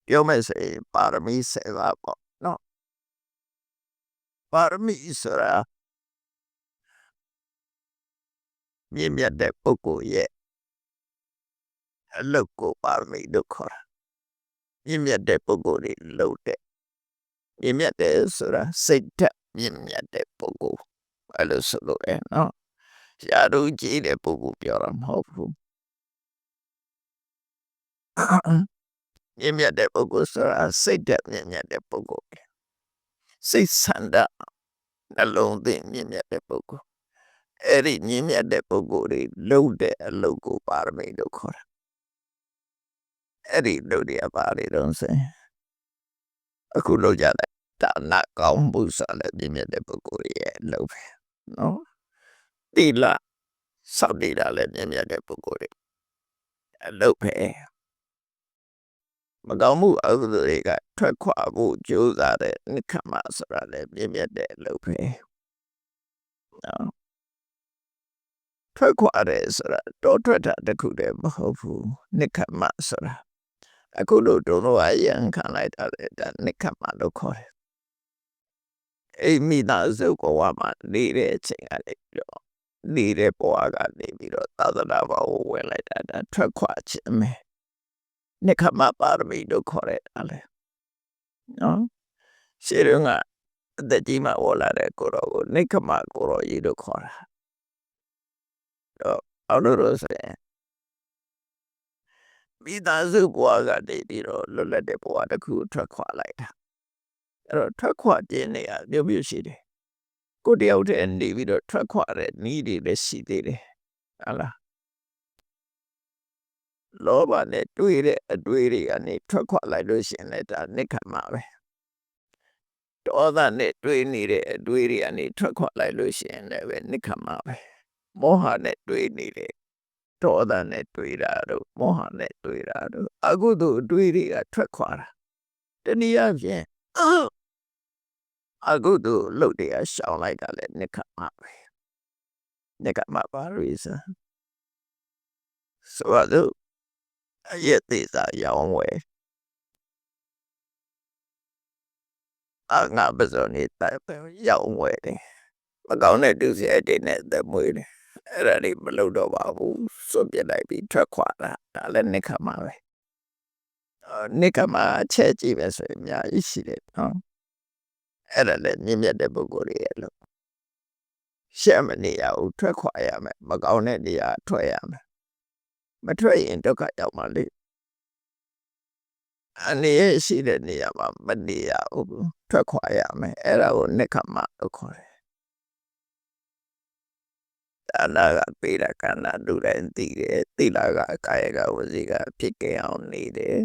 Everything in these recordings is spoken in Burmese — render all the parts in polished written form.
ပြောမယ်ဆိုရင်ပါရမီ10ပါးပေါ့နော်ပါရမီဆိုတာမြင့်မြတ်တဲ့ပုဂ္ဂိုလ်ရဲ့အလုပ်ကိုပါရမီလို့ခေါ်တာမြင့်မြတ်တဲ့ပုဂ္ဂိုလ်တွေလုပ်တဲ့မြင့်မြတ်တယ်ဆိုတာစိတ်ဓာတ်မြင့်မြတ်တဲ့ပုဂ္ဂိုလ်အဲ့လိုဆိုလို့ရတယ်နော်ရာထူးကြီးတဲ့ပုဂ္ဂိုလ်ပြောတာမဟုတ်ဘူးမြင့်မြတ်တဲ့ပုဂ္ဂိုလ်ဆိုတာစိတ်ဓာတ်မြင့်မြတ်တဲ့ပုဂ္ဂိုလ်စိတ်ဆန္ဒနှလုံးသွင်းမြင့်မြတ်တဲ့ပုဂ္ဂိုလ်အဲ့ဒီမြင့်မြတ်တဲ့ပုဂ္ဂိုလ်တွေလုပ်တဲ့အလုပ်ကိုပါရမီလို့ခေါ်တာအဲ့ဒီလုပ်တွေကပါလေတော့ဆိုရင်အခုလုပ်ကြတဲ့ဒါနကောင်းမှုဆိုတာလည်းမြင့်မြတ်တဲ့ပုဂ္ဂိုလ်ရဲ့လုပ်ပဲနော်တိလစောင့်နေတာလည်းမြင့်မြတ်တဲ့ပုဂ္ဂိုလ်တွေအလုပ်ပဲမကောင်းမှုအကုသိုလ်တွေကထွက်ခွာဖို့ကြိုးစားတဲ့နိခမဆိုတာလည်းမြင့်မြတ်တဲ့အလုပ်ပဲနော်ထွက်ခွာတယ်ဆိုတာတောထွက်တာတခုတည်းမဟုတ်ဘူးနိခမဆိုတာအခုလို့တို့အယံခံလိုက်တာလေဒါနိခမလို့ခေါ်တယ်အိမိသားစုဘဝမှာနေတဲ့အချိန်ကနေပြီးတော့နေတဲ့ဘဝကနေပြီးတော့သာသနာ့ဘဝကိုဝင်လိုက်တာဒါထွက်ခွာခြင်းပဲနိခမပါရမီလို့ခေါ်တဲ့ဒါလေနော်ရှေးတုန်းကအသက်ကြီးမှဝလာတဲ့ကိုတော်ကိုနိခမကိုတော်ကြီးလို့ခေါ်တာတော့အောက်လို့ဆိုရင်မိသားစုဘဝကနေပြီးတော့လွတ်လပ်တဲ့ဘဝတစ်ခုထွက်ခွာလိုက်တာအဲ့တော့ထွက်ခွာခြင်းနေရာမျိုးမျိုးရှိတယ်ကိုတယောက်တည်းနေပြီးတော့ထွက်ခွာတဲ့နည်းတွေလည်းရှိသေးတယ်ဟုတ်လားလောဘနဲ့တွေ့တဲ့အတွေ့တွေကနေထွက်ခွာလိုက်လို့ရှိရင်လည်းဒါနိခမပဲဒေါသနဲ့တွေ့နေတဲ့အတွေ့တွေကနေထွက်ခွာလိုက်လို့ရှိရင်လည်းပဲနိခမပဲမောဟနဲ့တွေ့နေတဲ့ဒေါသနဲ့တွေ့တာတို့မောဟနဲ့တွေ့တာတို့အကုသိုလ်အတွေ့တွေကထွက်ခွာတာတနည်းအားဖြင့်အကုသိုလ်လုပ်တွေကရှောင်လိုက်တာလည်းနိခမပဲနိခမပါရိစဆိုတော့အယက်သေးစာရောင်းဝယ်ငါပဇော်နေတာရောင်းဝယ်တယ်မကောင်းတဲ့သူစရိုက်တွေနဲ့သက်မွေးတယ်အဲ့ဒါတွေမလုပ်တော့ပါဘူးစွန့်ပစ်လိုက်ပြီးထွက်ခွာတာဒါလည်းနိခမပဲနိခမချက်ကြည့်ပဲဆိုရင်အများကြီးရှိတယ်နော်အဲ့ဒါလည်းမြင့်မြတ်တဲ့ပုဂ္ဂိုလ်တွေရဲ့လို့ရှက်မနေရဘူးထွက်ခွာရမယ်မကောင်းတဲ့နေရာထွက်ရမယ်မထွက်ရင်ဒုက္ခရောက်မှာလေအနေရရှိတဲ့နေရာမှာမနေရဘူးထွက်ခွာရမယ်အဲ့ဒါကိုနိခမလို့ခေါ်တယ်ဒါနာကပေရကနာလူတိုင်းသိတယ်တိလာကကာယကဝစီကဖြစ်ကြအောင်နေတယ်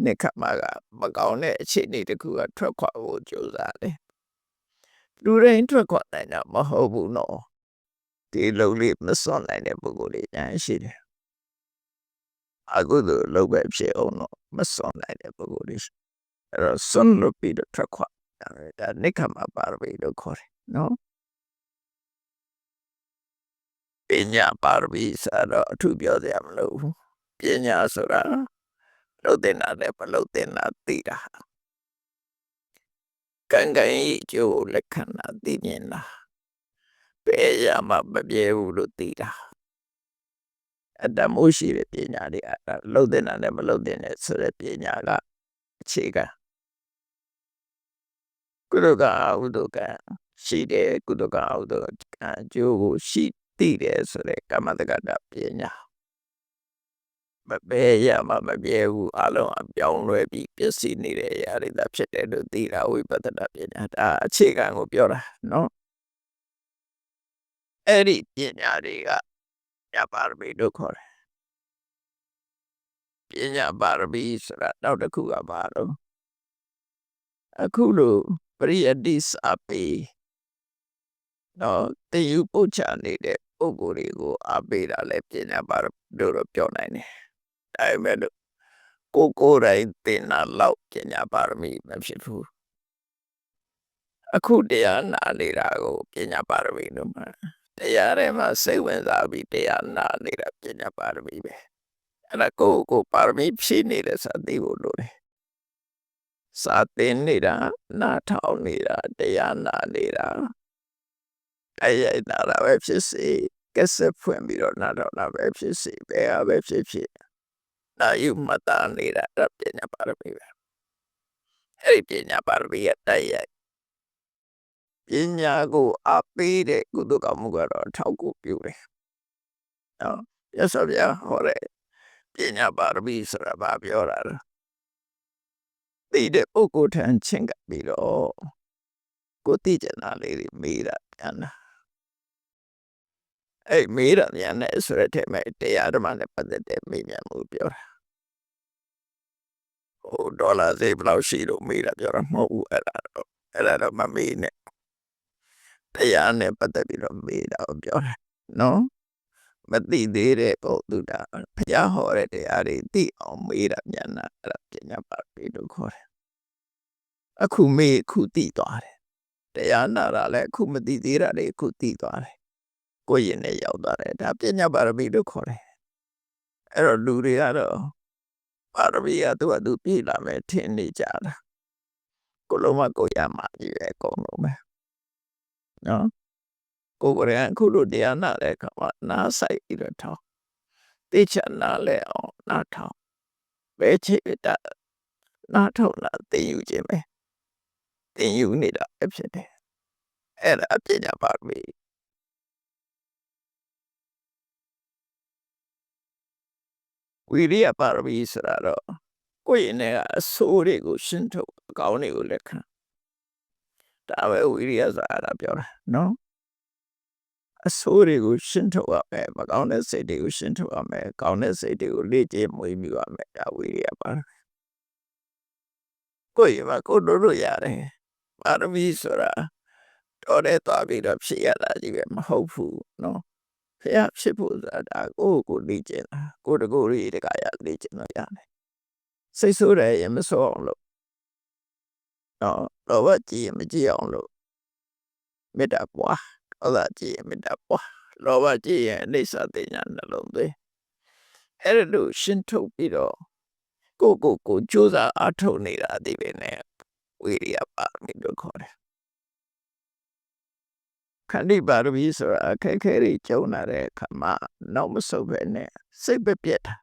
နိခမကမကောင်းတဲ့အခြေအနေတစ်ခုကထွက်ခွာဖို့ကြိုးစားတယ်လူတိုင်းထွက်ခွာနိုင်တာမဟုတ်ဘူးနော်ဒီလုံးလေးမစွန့်နိုင်တဲ့ပုဂ္ဂိုလ်တွေညာရှိတယ်အကုသိုလ်လုပ်ပဲဖြစ်အောင်တော့မစွန့်နိုင်တဲ့ပုဂ္ဂိုလ်တွေအဲ့တော့စွန့်လို့ပြီးတော့ထွက်ခွာဒါနိခမပါရမီလို့ခေါ်တယ်နော်ပညာပါရမီဆိုတော့အထူးပြောစရာမလိုဘူးပညာဆိုတာလုပ်တဲ့နာနဲ့မလုပ်တဲ့နာသိတာကံကံဤကျိုးလက်ခံတာသိမြင်တာဘယ်ရမှမပြေဘူးလို့သိတာအတ္တမိုးရှိတဲ့ပညာတွေလုပ်တဲ့နာနဲ့မလုပ်တဲ့နဲ့ဆိုတဲ့ပညာကအခြေခံကုသကအဟုဒကရှိတယ်ကုသကအဟုဒကအကျိုးကိုရှိသိတယ်ဆိုတဲ့ကမ္မတက္ကတာပညာမပဲရမှမပြေဘူးအလုံးအပြောင်းလဲပြီးပျက်စီးနေတဲ့အရာတွေသာဖြစ်တယ်လို့သိတာဝိပဿနာပညာဒါအခြေခံကိုပြောတာနော်အဲ့ဒီပညာတွေကညာပါရမီလို့ခေါ်တယ်ပညာပါရမီဆိုတာနောက်တစ်ခုကဘာလို့အခုလိုပရိယတ္တိစာပေနော်တည်ယူပုတ်ချနေတဲ့ပုဂ္ဂိုလ်တွေကိုအားပေးတာလည်းပညာပါရမီလို့ပြောနိုင်တယ်ဒါပေမဲ့ကိုယ်တိုင်သင်တာလောက်ပညာပါရမီမဖြစ်ဘူးအခုတရားနာနေတာကိုပညာပါရမီလို့မှာတရားထဲမှာစိတ်ဝင်စားပြီးတရားနာနေတာပညာပါရမီပဲအဲ့ဒါကိုပါရမီဖြည့်နေတယ်ဆိုတာသိဖို့လိုတယ် စာသင်နေတာနားထောင်နေတာတရားနာနေတာအဲ့ရိုက်တာပဲဖြစ်စေကက်ဆက်ဖွင့်ပြီးတော့နားထောင်တာပဲဖြစ်စေဘယ်ဟာပဲဖြစ်ဖြစ်နာယူမှတ်သားနေတာအဲ့ပညာပါရမီပဲအဲ့ဒီပညာပါရမီရဲ့တိုက်ရိုက်ပညာကိုအားပေးတဲ့ကုသကောင်းမှုကတော့ထောက်ကူပြုတယ်နော်ရသော်ဗျာဟောတဲ့ပညာပါရမီဆိုတာဘာပြောတာလဲသိတဲ့ပုဂ္ဂိုလ်ထံချင်းကပ်ပြီးတော့ကိုသိကျင်တာလေးတွေမေးတာပြန်တာအဲ့မေးတာပြန်တဲ့ဆိုတဲ့ထဲမှာတရားဓမ္မနဲ့ပတ်သက်တဲ့မေးမြန်းမှုပြောတာဟိုဒေါ်လာဈေးဘယ်လောက်ရှိလို့မေးတာပြောတာမဟုတ်ဘူးအဲ့ဒါတော့မမေးနဲ့တရားနဲ့ပတ်သက်ပြီးတော့မေးတာကိုပြောတာနော်မသိသေးတဲ့ပုဂ္ဂိုလ်တာဘုရားဟောတဲ့တရားတွေသိအောင်မေးတာပြန်တာအဲ့ဒါပညာပါရမီလို့ခေါ်တယ်အခုမေးအခုသိသွားတယ်တရားနာတာလည်းအခုမသိသေးတာတွေအခုသိသွားတယ်ကိုယ်ရင်နဲ့ရောက်သွားတယ်ဒါပညာပါရမီလို့ခေါ်တယ်အဲ့တော့လူတွေကတော့ပါရမီကသူကသူပြည့်လာမယ်ထင်နေကြတာကိုလုံးမကိုရမှာကြီးပဲအကုန်လုံးပဲနော်ကိုယ်ကလည်းအခုလိုတရားနာတဲ့အခါမှာနားဆိုင်ပြီးတော့ထောင်းသိချင်နာလဲအောင်နားထောင်းဘယ်ချစ်တာနားထောင်လာသိယူခြင်းပဲသိယူနေတာအဖြစ်တယ်အဲ့ဒါပညာပါရမီဝိရိယပါရမီဆိုတာတော့ကိုယ့်ရင်ထဲကအဆိုးတွေကိုရှင်းထုတ်အကောင်းတွေကိုလက်ခံဒါပဲဝိရိယဆိုတာပြောတာနော်အဆိုးတွေကိုရှင်းထုတ်ရမယ်မကောင်းတဲ့စိတ်တွေကိုရှင်းထုတ်ရမယ်ကောင်းတဲ့စိတ်တွေကိုလေ့ကျင့်မွေးမြူရမယ်ဒါဝိရိယပါရမီကိုယ့်ရင်မှာကိုယ်တို့ရတယ်ပါရမီဆိုတာတော်တဲ့သွားပြီးတော့ဖြစ်ရတာကြီးပဲမဟုတ်ဘူးနော်ဖျက်ဖြစ်ဖို့ဆိုတာကိုလေ့ကျင့်တာကိုတကူရီတကရလေ့ကျင့်လို့ရတယ်စိတ်ဆိုးတယ်ရင်မဆိုးအောင်လို့နော်လောဘကြည့်ရင်မကြည့်အောင်လို့မေတ္တာပွားဒေါသကြည့်ရင်မေတ္တာပွားလောဘကြည့်ရင်အိဋ္ဌသိညာနှလုံးသွင်းအဲ့လိုရှင်းထုတ်ပြီးတော့ကိုကြိုးစားအားထုတ်နေတာဒီပဲနဲ့ဝိရိယပါရမီလို့ခေါ်တယ်ခန္တီပါရမီဆိုတာအခက်ခဲတွေကြုံလာတဲ့အခါမှာနောက်မဆုတ်ပဲနဲ့စိတ်မပြတ်တာ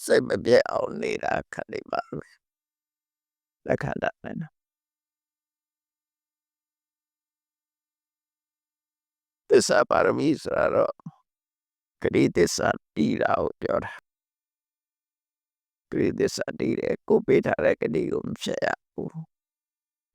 စိတ်မပြတ်အောင်နေတာခန္တီပါရမီလက်ခံတတ်တယ်နော်သစ္စာပါရမီဆိုတာတော့ဂရိသစ္စာတီးတာကိုပြောတာဂရိသစ္စာတီးတယ်ကိုပေးထားတဲ့ဂတိကိုမဖြတ်ရဘူး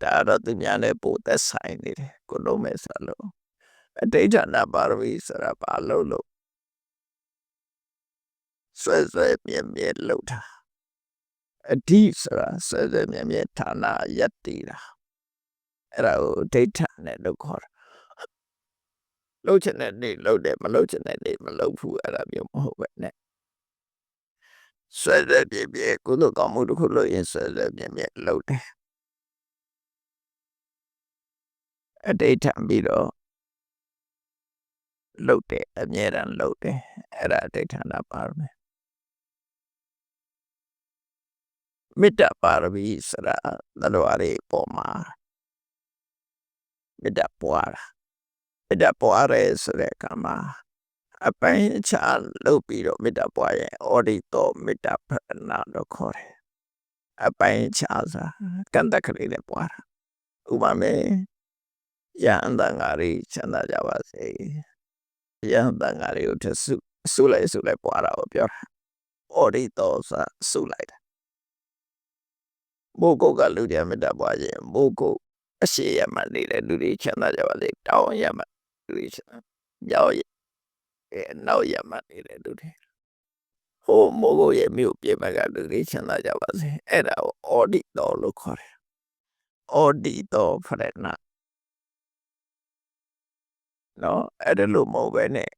ဒါတော့သူများနဲ့ပိုသက်ဆိုင်နေတယ်ကိုလုံးမဲ့ဆိုလို့အဋ္ဌာဏပါရမီဆိုတာဘာလို့ဆွဲမြဲမြဲလှုပ်တာအဓိဆိုတာဆွဲမြဲမြဲဌာနယတ္တိတာအဲ့ဒါကိုဒိဋ္ဌာနဲ့လို့ခေါ်တာလှုပ်ချင်တဲ့နေ့လှုပ်တယ်မလှုပ်ချင်တဲ့နေ့မလှုပ်ဘူးအဲ့ဒါမျိုးမဟုတ်ပဲနဲ့ဆွဲပြည့်ကုသိုလ်ကောင်းမှုတစ်ခုလုပ်ရင်ဆွဲမြဲလှုပ်တယ်အဋ္ဌာပြီးတော့လှုပ်တယ်အမြဲတမ်းလှုပ်တယ်အဲ့ဒါအဋ္ဌာဏပါရမီမေတ္တာပါရမီဆိုတာသတ္တဝါတွေပေါ်မှာမေတ္တာပွားတာမေတ္တာပွားရဲဆိုတဲ့အခါမှာအပိုင်းအခြားလုပ်ပြီးတော့မေတ္တာပွားရင်ဩဒိတောမေတ္တာပရဏလို့ခေါ်တယ်အပိုင်းအခြားဆိုတာကန့်တက်ကလေးနဲ့ပွားတာဥပမာယဟန်တန်ဃာတွေချမ်းသာကြပါစေယဟန်တန်ဃာတွေကိုတဆုလိုက်ပွားတာကိုပြောတာဩဒိတောဆိုတာဆုလိုက်တာမိုးကုတ်ကလူတွေမေတ္တာပွားခြင်းမိုးကုတ်အရှိရမှနေတဲ့လူတွေချမ်းသာကြပါစေတောင်းရမှလူတွေချမ်းသာရောက်နောက်ရမှနေတဲ့လူတွေဟိုမိုးကုတ်ရဲ့မြို့ပြင်ဘက်ကလူတွေချမ်းသာကြပါစေအဲ့ဒါကိုဩဒိတောလို့ခေါ်တယ်ဩဒိတောဖရဏနော်အဲ့ဒါလို့မဟုတ်ပဲနဲ့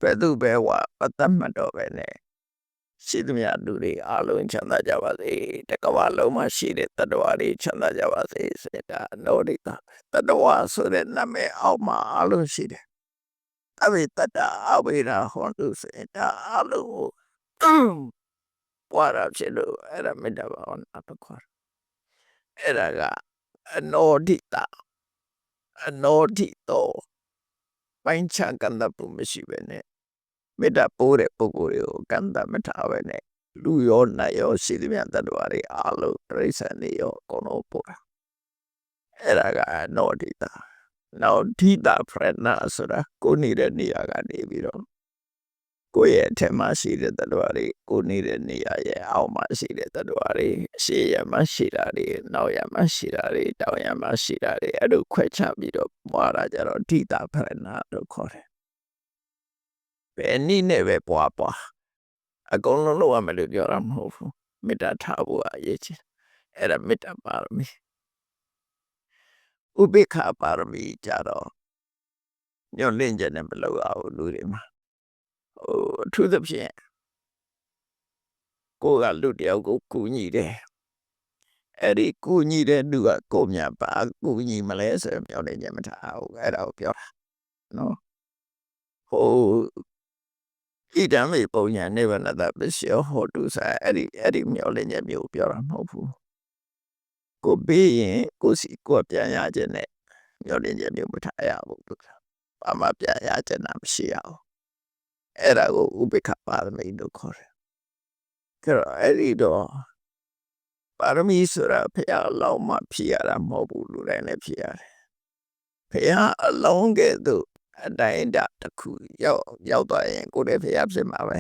ဘယ်သူပဲဝပတ္တမတ်တော့ပဲနဲ့ရှိသမျှလူတွေအားလုံးချမ်းသာကြပါစေတကဘာလုံးမှာရှိတဲ့တတ္တဝါတွေချမ်းသာကြပါစေဆိုတာနောဒိတာတတ္တဝါဆိုတဲ့နာမည်အောက်မှာအားလုံးရှိတယ်အဘိတ္တအဘိဓာဟောတုဆိုတာအားလုံးကို ပွားတာဖြစ်လို့အဲ့ဒါမေတ္တာဘာဝနာလို့ခေါ်တယ်အဲ့ဒါကအနောဒိတအနောဒိတောပိုင်းခြားကန့်သတ်မှုမရှိပဲနဲ့မေတ္တာပို့တဲ့ပုဂ္ဂိုလ်တွေကိုကန့်သတ်မထားပဲနဲ့လူရောနတ်ရောရှိသမျှတ attva တွေအားလုံးတိရစ္ဆာန်တွေရောအကုန်လုံးပို့တာအဲ့ဒါကအနောဒိတနောက်ဒိတဖရဏဆိုတာကိုနေတဲ့နေရာကနေပြီးတော့ကိုယ့်ရဲ့အထက်မှာရှိတဲ့ attva တွေကိုနေတဲ့နေရာရဲ့အောက်မှာရှိတဲ့ attva တွေအရှိရမှာရှိတာတွေနောက်ရမှာရှိတာတွေတောင်ရမှာရှိတာတွေအဲ့လိုခွဲခြားပြီးတော့ပွားတာကြတော့ဒိတဖရဏလို့ခေါ်တယ်ဘယ်နည်းနဲ့ပဲပွားအကုန်လုံးလုပ်ရမယ်လို့ပြောတာမဟုတ်ဘူးမေတ္တာထားဖို့အရေးကြီးအဲ့ဒါမေတ္တာပါရမီဥပိ္ပခာပါရမီကြတော့ညှော်လင့်ချက်နဲ့မလုပ်ရဘူးလူတွေမှာအထူးသဖြင့်ကိုယ်ကလူတယောက်ကိုကူညီတယ်အဲ့ဒီကူညီတဲ့လူကကိုမြတ်ပါကူညီမလဲဆိုမျှော်လင့်ချက်မထားဘူးအဲ့ဒါကိုပြောတာနော်ဟိုဣဒံမေပုံညာနိဗ္ဗာန်တပစ္စယောဟောတုဆိုအဲ့ဒီမျှော်လင့်ချက်မျိုးပြောတာမဟုတ်ဘူးကိုပေးရင်ကိုစီကိုပြန်ရခြင်းနဲ့မျှော်လင့်ချက်မျိုးမထားရဘူးသူဘာမှပြန်ရခြင်းမရှိရဘူးအဲ့ဒါကိုဥပိ္ပခပါရမီလို့ခေါ်တယ်အဲ့ဒီတော့ပါရမီဆိုတာဖះအလောင်းမှဖြည့်ရတာမဟုတ်ဘူးလူတိုင်းလည်းဖြည့်ရတယ်ဖះအလောင်းကဲ့သို့အတိုင်းအတာတစ်ခုရောက်သွားရင်ကိုယ်လည်းဖះဖြစ်မှာပဲ